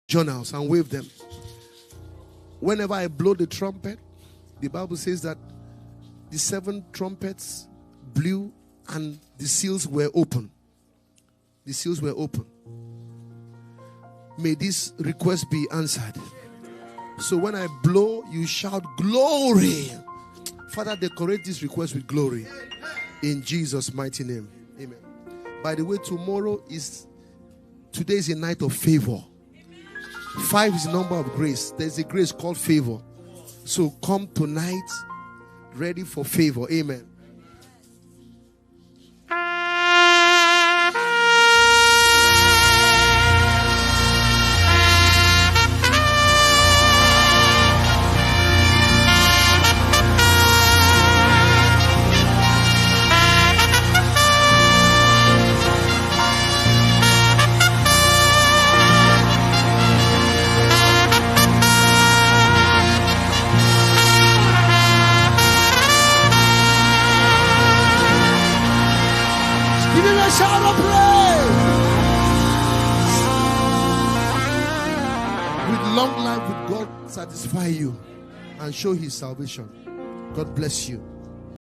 journals and wave them. Whenever I blow the trumpet, the Bible says that the 7 trumpets blew and the seals were open. The seals were open. May this request be answered. So when I blow, you shout glory. Father, decorate this request with glory. In Jesus' mighty name. Amen. By the way, today is a night of favor. 5 is the number of grace. There's a grace called favor. So come tonight ready for favor. Amen. Shout of praise. With long life, with God satisfy you and show his salvation. God bless you.